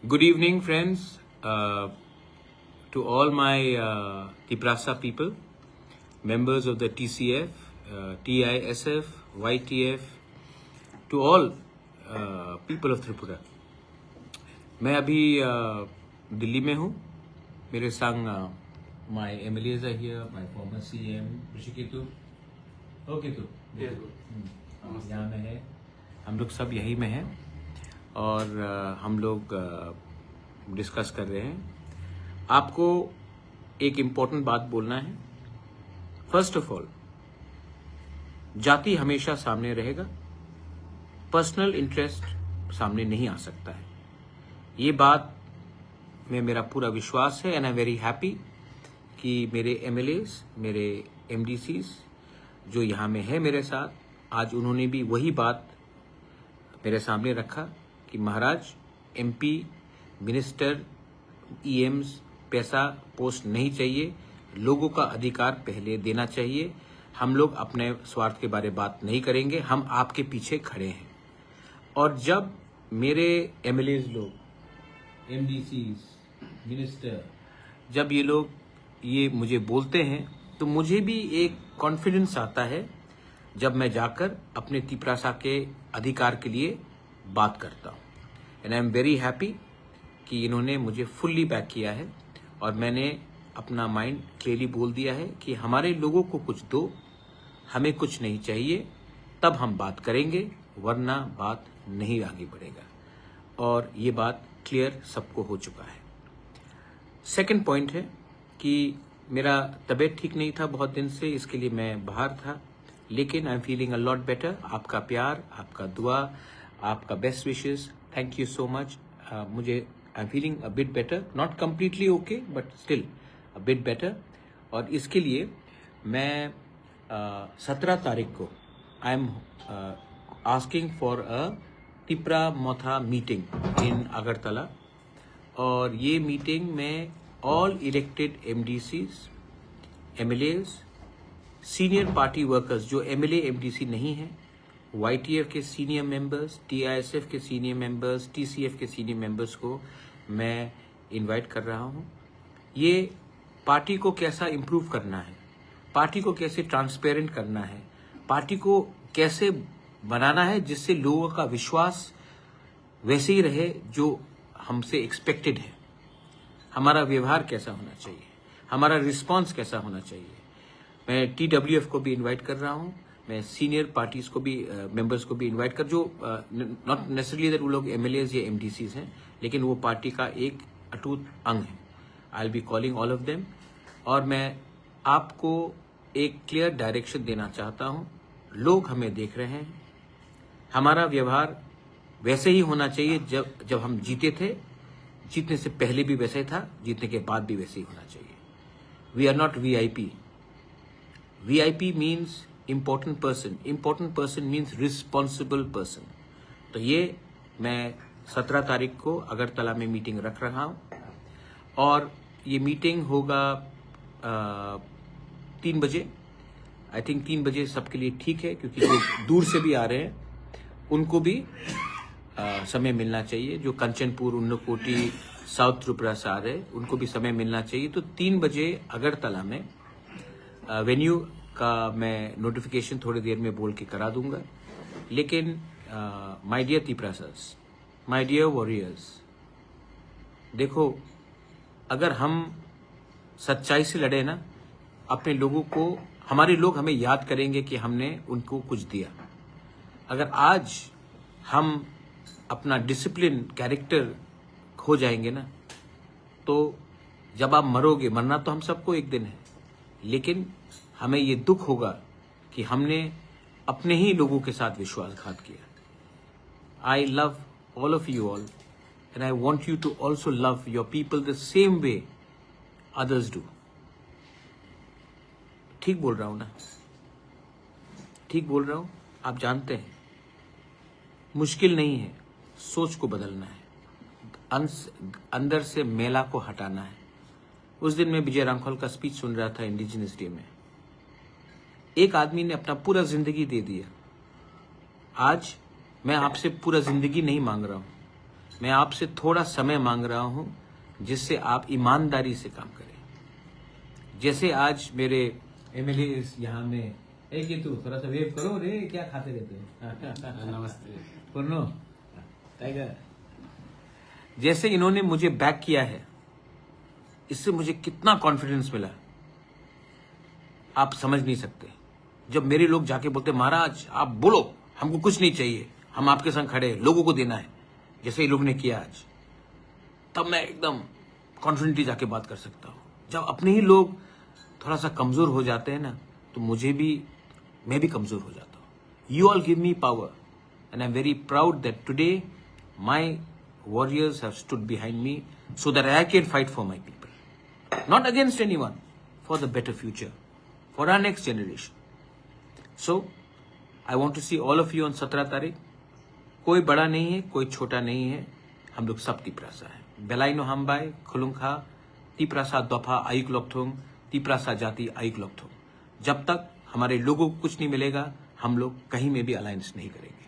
Good evening, friends, to all my Tiprasa people, members of the TCF, TISF, YTF, to all people of Tripura. मैं अभी दिल्ली में हूँ. मेरे संग my MLAs are here, my former CM Rishiketu. Okay तो यहाँ में है. हम लोग सब यहीं में हैं और हम लोग डिस्कस कर रहे हैं. आपको एक इम्पोर्टेंट बात बोलना है. फर्स्ट ऑफ ऑल, जाति हमेशा सामने रहेगा, पर्सनल इंटरेस्ट सामने नहीं आ सकता है. ये बात में मेरा पूरा विश्वास है and I am very happy कि मेरे MLAs, मेरे MDCs जो यहाँ में है मेरे साथ, आज उन्होंने भी वही बात मेरे सामने रखा कि महाराज, MP, मिनिस्टर, EMs पैसा पोस्ट नहीं चाहिए, लोगों का अधिकार पहले देना चाहिए. हम लोग अपने स्वार्थ के बारे बात नहीं करेंगे, हम आपके पीछे खड़े हैं. और जब मेरे MLAs लोग, MDCs, मिनिस्टर, जब ये लोग ये मुझे बोलते हैं तो मुझे भी एक कॉन्फिडेंस आता है जब मैं जाकर अपने तिपरासा के अधिकार के लिए बात करता हूँ. And I am very happy कि इन्होंने मुझे फुल्ली बैक किया है और मैंने अपना माइंड क्लियरली बोल दिया है कि हमारे लोगों को कुछ दो, हमें कुछ नहीं चाहिए, तब हम बात करेंगे, वरना बात नहीं आगे बढ़ेगा. और ये बात क्लियर सबको हो चुका है. सेकंड पॉइंट है कि मेरा तबीयत ठीक नहीं था बहुत दिन से, इसके लिए मैं बाहर था, लेकिन I am feeling a lot better. आपका प्यार, आपका दुआ, आपका best wishes, thank you so much. मुझे I am feeling a bit better, not completely okay but still a bit better. और इसके लिए मैं 17 तारीख को I am asking for a Tipra Motha meeting in Agartala. और ये मीटिंग में all elected MDCs, MLAs, senior party workers जो MLA MDC नहीं है, YTF के सीनियर मेंबर्स, TISF के सीनियर मेंबर्स, TCF के सीनियर मेंबर्स को मैं इनवाइट कर रहा हूँ. ये पार्टी को कैसा इम्प्रूव करना है, पार्टी को कैसे ट्रांसपेरेंट करना है, पार्टी को कैसे बनाना है जिससे लोगों का विश्वास वैसे ही रहे जो हमसे एक्सपेक्टेड है. हमारा व्यवहार कैसा होना चाहिए, हमारा रिस्पांस कैसा होना चाहिए. मैं TWF को भी इनवाइट कर रहा हूँ, मैं सीनियर पार्टीज को भी, मेंबर्स को भी इनवाइट कर, जो नॉट नेसेसरली दैट वो लोग MLAs या MDCs हैं, लेकिन वो पार्टी का एक अटूट अंग है. I will be calling all of them. और मैं आपको एक क्लियर डायरेक्शन देना चाहता हूँ. लोग हमें देख रहे हैं, हमारा व्यवहार वैसे ही होना चाहिए जब हम जीते थे. जीतने से पहले भी वैसे था, जीतने के बाद भी वैसे ही होना चाहिए. We are not VIP. VIP means important person, important person means responsible person. तो ये मैं 17 तारीख को अगरतला में मीटिंग रख रहा हूँ. और ये मीटिंग होगा 3 बजे. आई थिंक 3 बजे सबके लिए ठीक है, क्योंकि जो दूर से भी आ रहे हैं उनको भी समय मिलना चाहिए. जो कंचनपुर, उन्नकोटी, साउथ त्रिपुरा से आ रहे हैं उनको भी समय मिलना चाहिए. तो 3 बजे अगरतला में वेन्यू का मैं नोटिफिकेशन थोड़ी देर में बोल के करा दूंगा. लेकिन my dear Tiprasas, my dear warriors, देखो, अगर हम सच्चाई से लड़े ना, अपने लोगों को, हमारे लोग हमें याद करेंगे कि हमने उनको कुछ दिया. अगर आज हम अपना डिसिप्लिन, कैरेक्टर खो जाएंगे ना, तो जब आप मरोगे, मरना तो हम सबको एक दिन है, लेकिन हमें ये दुख होगा कि हमने अपने ही लोगों के साथ विश्वासघात किया. I love all of you all and I want you to also love your people the same way others do. ठीक बोल रहा हूं ना? ठीक बोल रहा हूं? आप जानते हैं, मुश्किल नहीं है, सोच को बदलना है, अंदर से मेला को हटाना है. उस दिन मैं विजय रामखोल का स्पीच सुन रहा था इंडिजिनस डे में. एक आदमी ने अपना पूरा जिंदगी दे दिया. आज मैं आपसे पूरा जिंदगी नहीं मांग रहा हूं, मैं आपसे थोड़ा समय मांग रहा हूं जिससे आप ईमानदारी से काम करें। जैसे आज मेरे एमएलए यहाँ में, एक ये तू थोड़ा सा वेव करो रे, क्या खाते रहते हो? नमस्ते। पूर्णो टाइगर, जैसे इन्होंने मुझे बैक किया है, इससे मुझे कितना कॉन्फिडेंस मिला आप समझ नहीं सकते। जब मेरे लोग जाके बोलते महाराज आप बोलो, हमको कुछ नहीं चाहिए, हम आपके संग खड़े हैं, लोगों को देना है, जैसे ये लोग ने किया आज, तब मैं एकदम कॉन्फिडेंटली जाके बात कर सकता हूँ। जब अपने ही लोग थोड़ा सा कमजोर हो जाते हैं ना, तो मैं भी कमजोर हो जाता हूँ। You all give me power and I am very proud that today my warriors have stood behind me so that I can fight for my people, not against anyone, for the better future, for our next generation. So I want to see all of you on 17 तारीख। कोई बड़ा नहीं है, कोई छोटा नहीं है, हम लोग सब तिप्रासा है। बेलाइनो हमबाई खुलुंखा तिप्रासा दफा आयुक लोकथुंग तिप्रासा जाति आयुक लोकथुंग। जब तक हमारे लोगों को कुछ नहीं मिलेगा, हम लोग कहीं में भी अलायंस नहीं करेंगे।